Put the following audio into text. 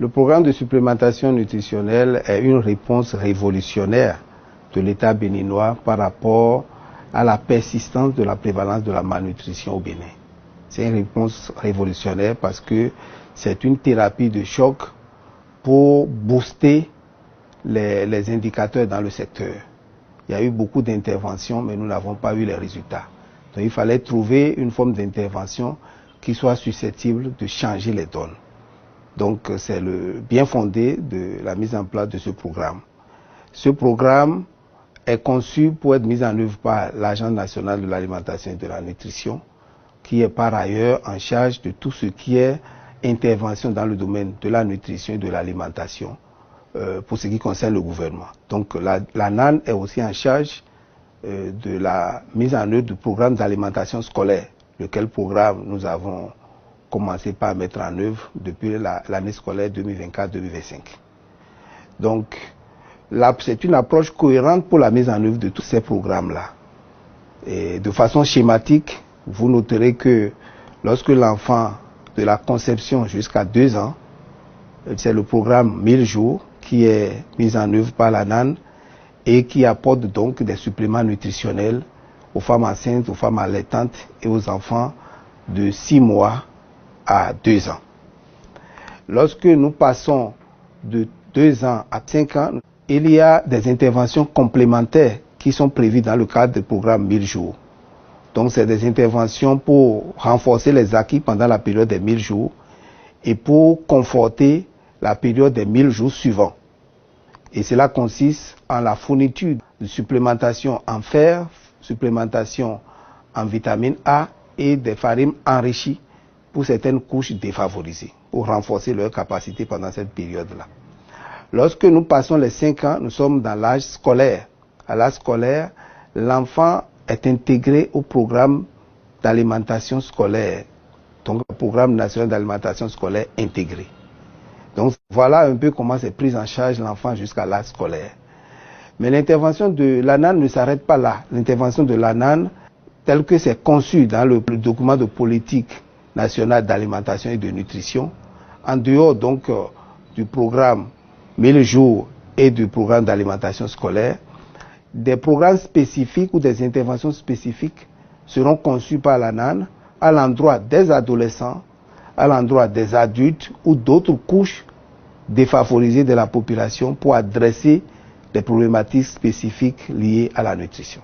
Le programme de supplémentation nutritionnelle est une réponse révolutionnaire de l'État béninois par rapport à la persistance de la prévalence de la malnutrition au Bénin. C'est une réponse révolutionnaire parce que c'est une thérapie de choc pour booster les indicateurs dans le secteur. Il y a eu beaucoup d'interventions, mais nous n'avons pas eu les résultats. Donc il fallait trouver une forme d'intervention qui soit susceptible de changer les donnes. Donc c'est le bien fondé de la mise en place de ce programme. Ce programme est conçu pour être mis en œuvre par l'Agence nationale de l'alimentation et de la nutrition, qui est par ailleurs en charge de tout ce qui est intervention dans le domaine de la nutrition et de l'alimentation pour ce qui concerne le gouvernement. Donc la NAN est aussi en charge de la mise en œuvre du programme d'alimentation scolaire, lequel programme nous avons commencé par mettre en œuvre depuis l'année scolaire 2024-2025. Donc, c'est une approche cohérente pour la mise en œuvre de tous ces programmes-là. Et de façon schématique, vous noterez que lorsque l'enfant de la conception jusqu'à 2 ans, c'est le programme 1000 jours qui est mis en œuvre par la NAN et qui apporte donc des suppléments nutritionnels aux femmes enceintes, aux femmes allaitantes et aux enfants de 6 mois à 2 ans. Lorsque nous passons de 2 ans à 5 ans, il y a des interventions complémentaires qui sont prévues dans le cadre du programme 1000 jours. Donc c'est des interventions pour renforcer les acquis pendant la période des 1000 jours et pour conforter la période des 1000 jours suivants. Et cela consiste en la fourniture de supplémentation en fer, supplémentation en vitamine A et des farines enrichies pour certaines couches défavorisées, pour renforcer leur capacité pendant cette période-là. Lorsque nous passons les 5 ans, nous sommes dans l'âge scolaire. À l'âge scolaire, l'enfant est intégré au programme d'alimentation scolaire, donc le programme national d'alimentation scolaire intégré. Donc voilà un peu comment c'est pris en charge l'enfant jusqu'à l'âge scolaire. Mais l'intervention de l'ANAN ne s'arrête pas là. L'intervention de l'ANAN, telle que c'est conçu dans le document de politique nationale d'alimentation et de nutrition, en dehors donc du programme 1000 jours et du programme d'alimentation scolaire, des programmes spécifiques ou des interventions spécifiques seront conçus par l'ANAN à l'endroit des adolescents, à l'endroit des adultes ou d'autres couches défavorisées de la population pour adresser des problématiques spécifiques liées à la nutrition.